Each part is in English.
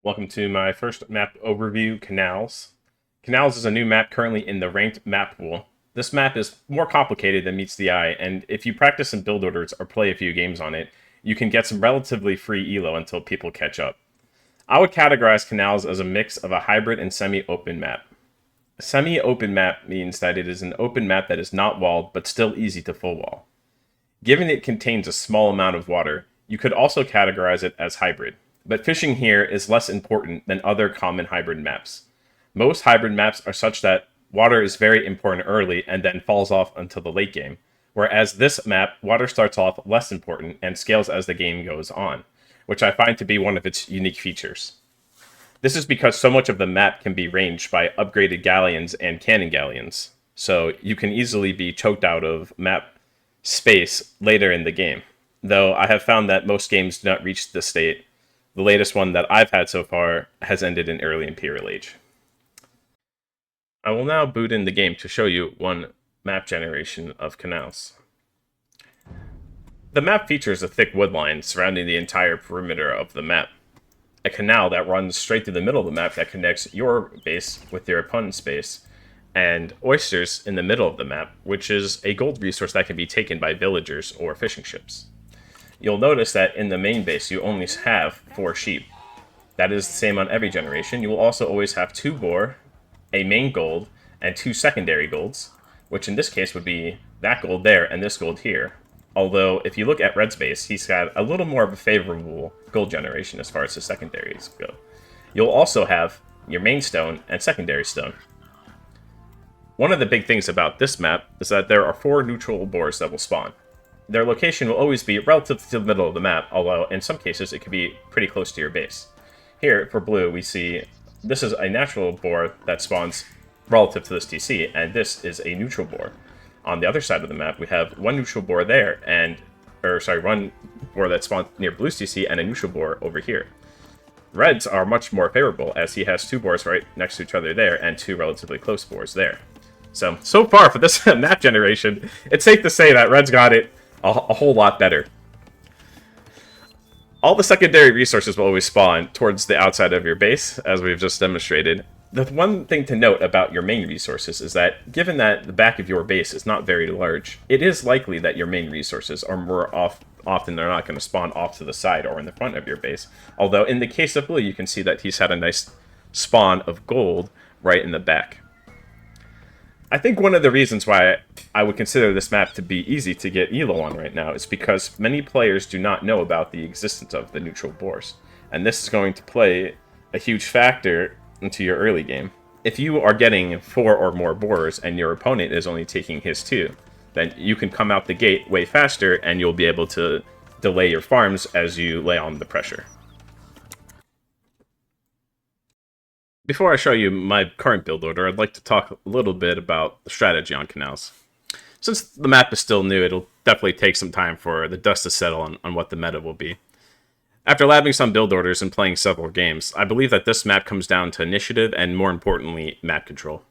Welcome to my first map overview, Canals. Canals is a new map currently in the ranked map pool. This map is more complicated than meets the eye, and if you practice some build orders or play a few games on it, you can get some relatively free elo until people catch up. I would categorize Canals as a mix of a hybrid and semi-open map. A semi-open map means that it is an open map that is not walled, but still easy to full wall. Given it contains a small amount of water, you could also categorize it as hybrid. But fishing here is less important than other common hybrid maps. Most hybrid maps are such that water is very important early and then falls off until the late game, whereas this map, water starts off less important and scales as the game goes on, which I find to be one of its unique features. This is because so much of the map can be ranged by upgraded galleons and cannon galleons, so you can easily be choked out of map space later in the game, though I have found that most games do not reach this state. The latest one that I've had so far has ended in early Imperial Age. I will now boot in the game to show you one map generation of Canals. The map features a thick wood line surrounding the entire perimeter of the map. A canal that runs straight through the middle of the map that connects your base with your opponent's base, and oysters in the middle of the map, which is a gold resource that can be taken by villagers or fishing ships. You'll notice that in the main base you only have 4 sheep. That is the same on every generation. You will also always have 2 boar, a main gold, and 2 secondary golds, which in this case would be that gold there and this gold here. Although, if you look at Red's base, he's got a little more of a favorable gold generation as far as his secondaries go. You'll also have your main stone and secondary stone. One of the big things about this map is that there are 4 neutral boars that will spawn. Their location will always be relative to the middle of the map, although in some cases it could be pretty close to your base. Here, for blue, we see this is a natural boar that spawns relative to this TC, and this is a neutral boar. On the other side of the map, we have one neutral boar there, one boar that spawns near blue's TC, and a neutral boar over here. Red's are much more favorable, as he has 2 boars right next to each other there, and 2 relatively close boars there. So far for this map generation, it's safe to say that Red's got it a whole lot better. All the secondary resources will always spawn towards the outside of your base, as we've just demonstrated. The one thing to note about your main resources is that, given that the back of your base is not very large, it is likely that your main resources are often they're not going to spawn off to the side or in the front of your base. Although in the case of blue, you can see that he's had a nice spawn of gold right in the back. I think one of the reasons why I would consider this map to be easy to get elo on right now is because many players do not know about the existence of the neutral boars, and this is going to play a huge factor into your early game. If you are getting 4 or more boars and your opponent is only taking his 2, then you can come out the gate way faster and you'll be able to delay your farms as you lay on the pressure. Before I show you my current build order, I'd like to talk a little bit about the strategy on Canals. Since the map is still new, it'll definitely take some time for the dust to settle on what the meta will be. After labbing some build orders and playing several games, I believe that this map comes down to initiative and, more importantly, map control.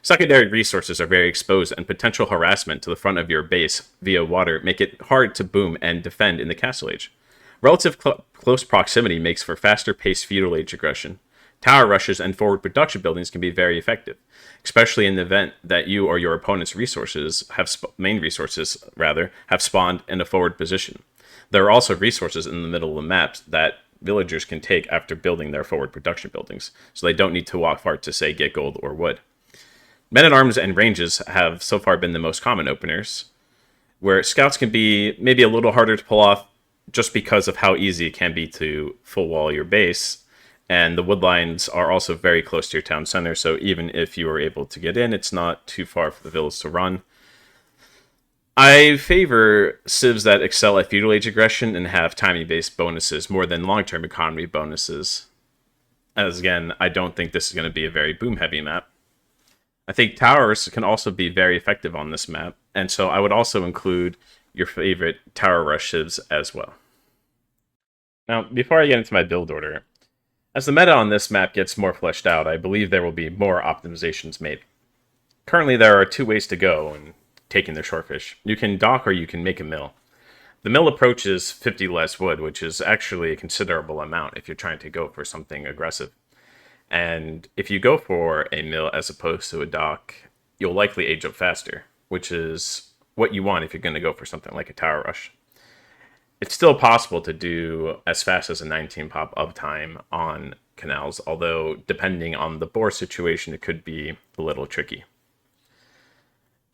Secondary resources are very exposed, and potential harassment to the front of your base via water make it hard to boom and defend in the Castle Age. Relative close proximity makes for faster-paced feudal age aggression. Tower rushes and forward production buildings can be very effective, especially in the event that you or your opponent's main resources have spawned in a forward position. There are also resources in the middle of the maps that villagers can take after building their forward production buildings, so they don't need to walk far to, say, get gold or wood. Men-at-arms and ranges have so far been the most common openers, where scouts can be maybe a little harder to pull off just because of how easy it can be to full wall your base. And the wood lines are also very close to your town center, so even if you are able to get in, it's not too far for the village to run. I favor civs that excel at feudal age aggression and have timing-based bonuses more than long-term economy bonuses. As again, I don't think this is going to be a very boom-heavy map. I think towers can also be very effective on this map, and so I would also include your favorite tower rush civs as well. Now, before I get into my build order, as the meta on this map gets more fleshed out, I believe there will be more optimizations made. Currently, there are 2 ways to go in taking the shorefish. You can dock or you can make a mill. The mill approaches 50 less wood, which is actually a considerable amount if you're trying to go for something aggressive. And if you go for a mill as opposed to a dock, you'll likely age up faster, which is what you want if you're going to go for something like a tower rush. It's still possible to do as fast as a 19 pop uptime on canals, although depending on the bore situation, it could be a little tricky.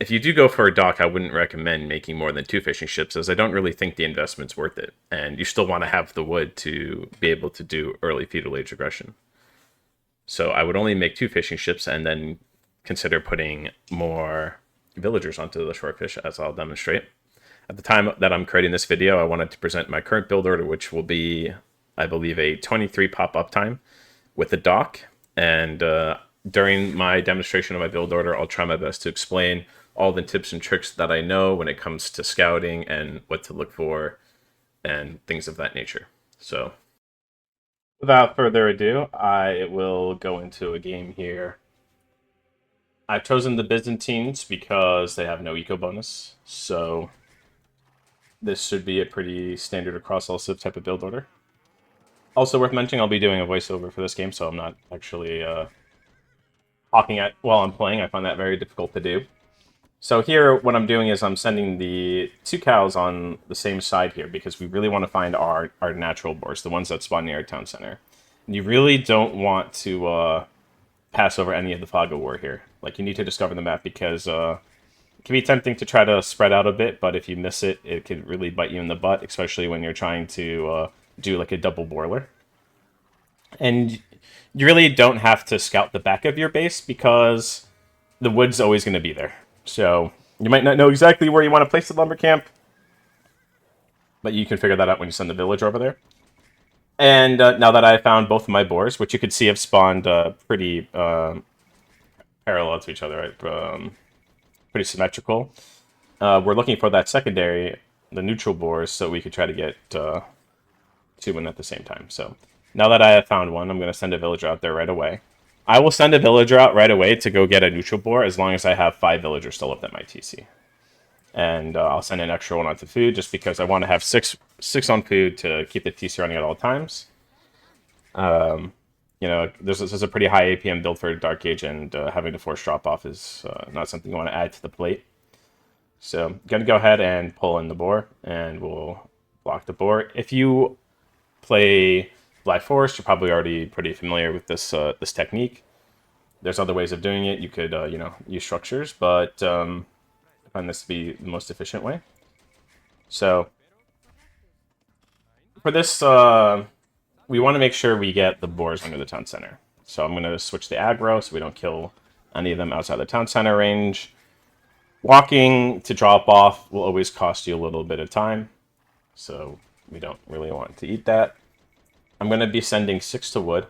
If you do go for a dock, I wouldn't recommend making more than 2 fishing ships, as I don't really think the investment's worth it, and you still want to have the wood to be able to do early feudal age aggression. So I would only make 2 fishing ships and then consider putting more villagers onto the shorefish, as I'll demonstrate. At the time that I'm creating this video, I wanted to present my current build order, which will be, I believe, a 23 pop uptime with a dock. And during my demonstration of my build order, I'll try my best to explain all the tips and tricks that I know when it comes to scouting and what to look for and things of that nature. So without further ado, I will go into a game here. I've chosen the Byzantines because they have no eco bonus, so this should be a pretty standard across all civ type of build order. Also worth mentioning, I'll be doing a voiceover for this game, so I'm not actually talking while I'm playing. I find that very difficult to do. So here, what I'm doing is I'm sending the 2 cows on the same side here because we really want to find our natural boars, the ones that spawn near our town center. And you really don't want to pass over any of the fog of war here. Like, you need to discover the map because it can be tempting to try to spread out a bit, but if you miss it, it could really bite you in the butt, especially when you're trying to do like a double boiler. And you really don't have to scout the back of your base because the wood's always going to be there. So you might not know exactly where you want to place the lumber camp, but you can figure that out when you send the villager over there. And now that I found both of my boars, which you could see have spawned pretty parallel to each other, right? Pretty symmetrical. We're looking for that secondary, the neutral boars, so we could try to get 2 in at the same time. So now that I have found one, I'm going to send a villager out there right away. I will send a villager out right away to go get a neutral boar as long as I have 5 villagers still left at my TC. And I'll send an extra one onto food just because I want to have six on food to keep the TC running at all times. You know, this is a pretty high APM build for Dark Age, and having to force drop-off is not something you want to add to the plate. So I'm going to go ahead and pull in the boar, and we'll block the boar. If you play Black Forest, you're probably already pretty familiar with this this technique. There's other ways of doing it. You could, you know, use structures, but I find this to be the most efficient way. So for this, we want to make sure we get the boars under the town center. So I'm going to switch the aggro so we don't kill any of them outside the town center range. Walking to drop off will always cost you a little bit of time, so we don't really want to eat that. I'm going to be sending 6 to wood.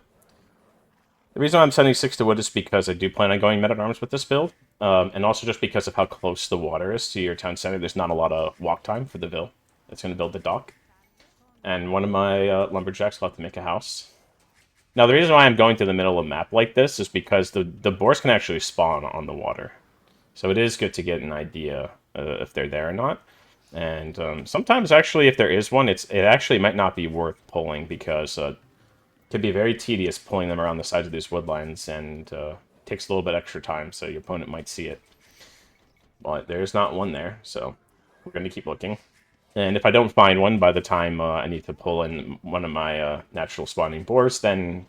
The reason I'm sending 6 to wood is because I do plan on going men-at-arms with this build, and also just because of how close the water is to your town center. There's not a lot of walk time for the vill that's going to build the dock. And one of my lumberjacks will have to make a house. Now, the reason why I'm going to the middle of a map like this is because the boars can actually spawn on the water. So it is good to get an idea if they're there or not. And sometimes, actually, if there is one, it actually might not be worth pulling because it can be very tedious pulling them around the sides of these woodlines, and takes a little bit extra time, so your opponent might see it. But there's not one there, so we're going to keep looking. And if I don't find one by the time I need to pull in one of my natural spawning boars, then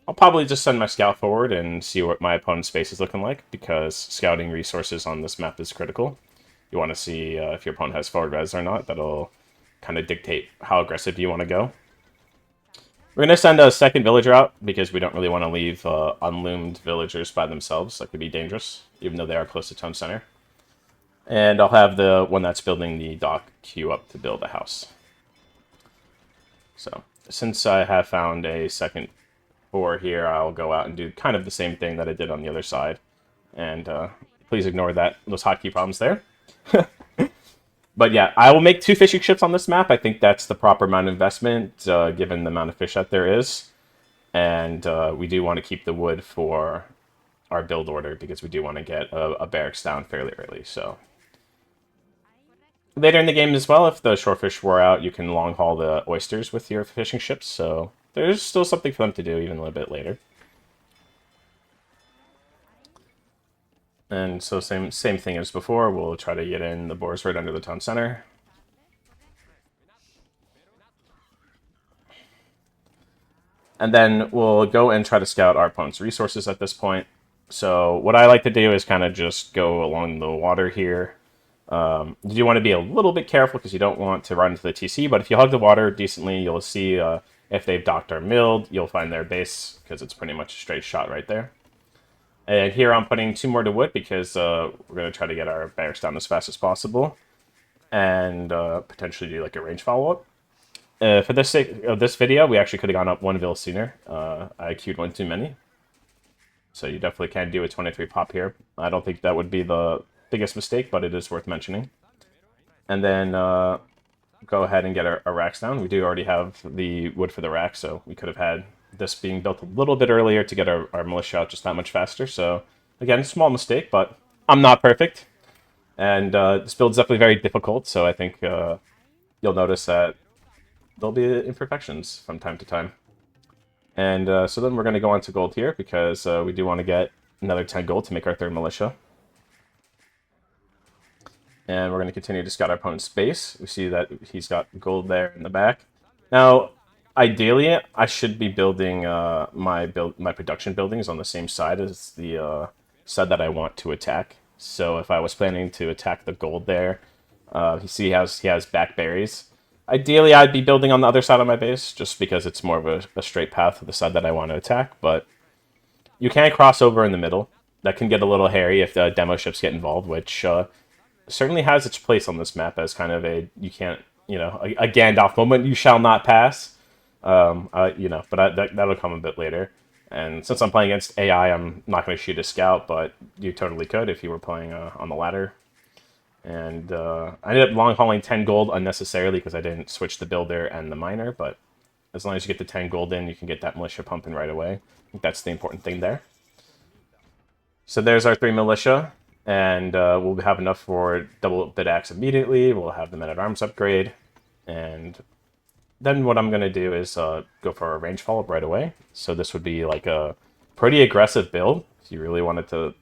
I'll probably just send my scout forward and see what my opponent's space is looking like, because scouting resources on this map is critical. You want to see if your opponent has forward res or not. That'll kind of dictate how aggressive you want to go. We're going to send a second villager out, because we don't really want to leave unloomed villagers by themselves. That could be dangerous, even though they are close to town center. And I'll have the one that's building the dock queue up to build a house. So, since I have found a second boar here, I'll go out and do kind of the same thing that I did on the other side. And please ignore those hotkey problems there. But yeah, I will make 2 fishing ships on this map. I think that's the proper amount of investment, given the amount of fish that there is. And we do want to keep the wood for our build order, because we do want to get a barracks down fairly early. So Later in the game as well, if the shorefish wore out, you can long haul the oysters with your fishing ships. So there's still something for them to do even a little bit later. And so same thing as before. We'll try to get in the boars right under the town center. And then we'll go and try to scout our opponent's resources at this point. So what I like to do is kind of just go along the water here. You do want to be a little bit careful because you don't want to run into the TC, but if you hug the water decently, you'll see if they've docked or milled, you'll find their base because it's pretty much a straight shot right there. And here I'm putting 2 more to wood because we're going to try to get our bears down as fast as possible and potentially do like a range follow-up. For the sake of this video, we actually could have gone up 1 vil sooner. I queued 1 too many. So you definitely can do a 23 pop here. I don't think that would be the biggest mistake, but it is worth mentioning. And then go ahead and get our racks down. We do already have the wood for the rack, so we could have had this being built a little bit earlier to get our militia out just that much faster. So again, small mistake, but I'm not perfect. And this build's definitely very difficult, so I think you'll notice that there'll be imperfections from time to time. And so then we're going to go on to gold here because we do want to get another 10 gold to make our 3rd militia. And we're going to continue to scout our opponent's base. We see that he's got gold there in the back. Now, ideally, I should be building my production buildings on the same side as the side that I want to attack. So if I was planning to attack the gold there, you see he has back berries. Ideally, I'd be building on the other side of my base, just because it's more of a straight path to the side that I want to attack, but you can cross over in the middle. That can get a little hairy if the demo ships get involved, which certainly has its place on this map as kind of a, you can't, a Gandalf moment, you shall not pass. But that'll come a bit later. And since I'm playing against AI, I'm not going to shoot a scout, but you totally could if you were playing on the ladder. And I ended up long hauling 10 gold unnecessarily because I didn't switch the builder and the miner, but as long as you get the 10 gold in, you can get that militia pumping right away. I think that's the important thing there. So there's our 3 militia, and we'll have enough for double bit axe immediately. We'll have the men-at-arms upgrade, and then what I'm going to do is go for a range follow-up right away. So this would be like a pretty aggressive build. If you really wanted to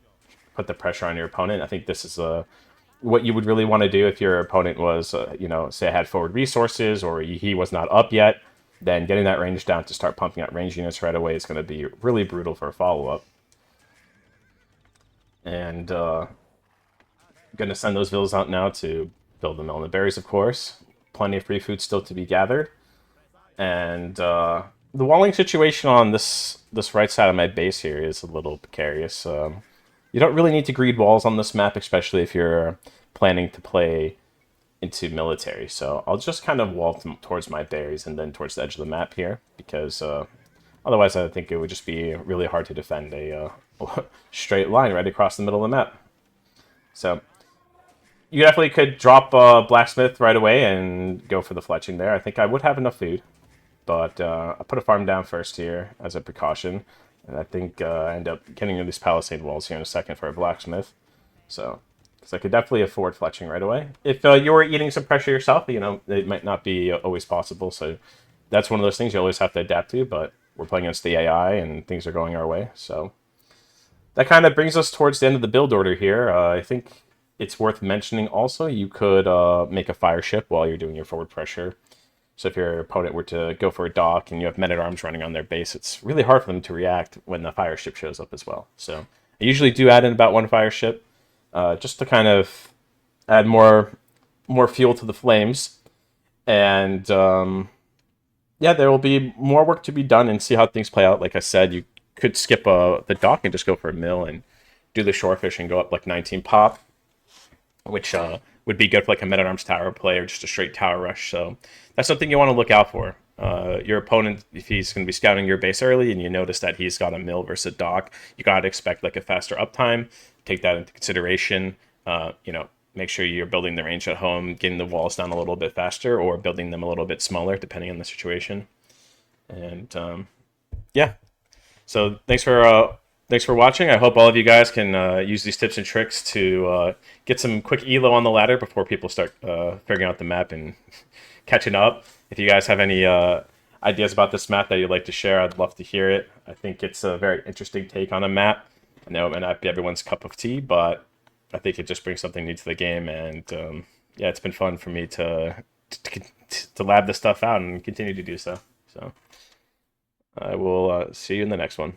put the pressure on your opponent, I think this is what you would really want to do if your opponent was, say had forward resources or he was not up yet. Then getting that range down to start pumping out range units right away is going to be really brutal for a follow-up. And going to send those villas out now to build the mill and the berries, of course. Plenty of free food still to be gathered. And the walling situation on this right side of my base here is a little precarious. You don't really need to greed walls on this map, especially if you're planning to play into military. So I'll just kind of wall towards my berries and then towards the edge of the map here, because otherwise I think it would just be really hard to defend a straight line right across the middle of the map. So you definitely could drop blacksmith right away and go for the fletching there. I think I would have enough food, but I'll put a farm down first here as a precaution. And I think I end up getting into these palisade walls here in a second for a blacksmith. So I could definitely afford fletching right away. If you were eating some pressure yourself, it might not be always possible. So that's one of those things you always have to adapt to. But we're playing against the AI and things are going our way. So that kind of brings us towards the end of the build order here. I think it's worth mentioning also you could make a fire ship while you're doing your forward pressure. So if your opponent were to go for a dock and you have men-at-arms running on their base, it's really hard for them to react when the fire ship shows up as well. So I usually do add in about 1 fire ship, just to kind of add more fuel to the flames. And yeah, there will be more work to be done and see how things play out. Like I said, you could skip the dock and just go for a mill and do the shorefish and go up like 19 pop, which would be good for like a men-at-arms tower play or just a straight tower rush. So that's something you want to look out for. Your opponent, if he's going to be scouting your base early and you notice that he's got a mill versus a dock, you got to expect like a faster uptime. Take that into consideration. Make sure you're building the range at home, getting the walls down a little bit faster or building them a little bit smaller depending on the situation. And yeah, so thanks for Thanks for watching. I hope all of you guys can use these tips and tricks to get some quick elo on the ladder before people start figuring out the map and catching up. If you guys have any ideas about this map that you'd like to share, I'd love to hear it. I think it's a very interesting take on a map. I know it may not be everyone's cup of tea, but I think it just brings something new to the game. And yeah, it's been fun for me to lab this stuff out and continue to do so. So I will see you in the next one.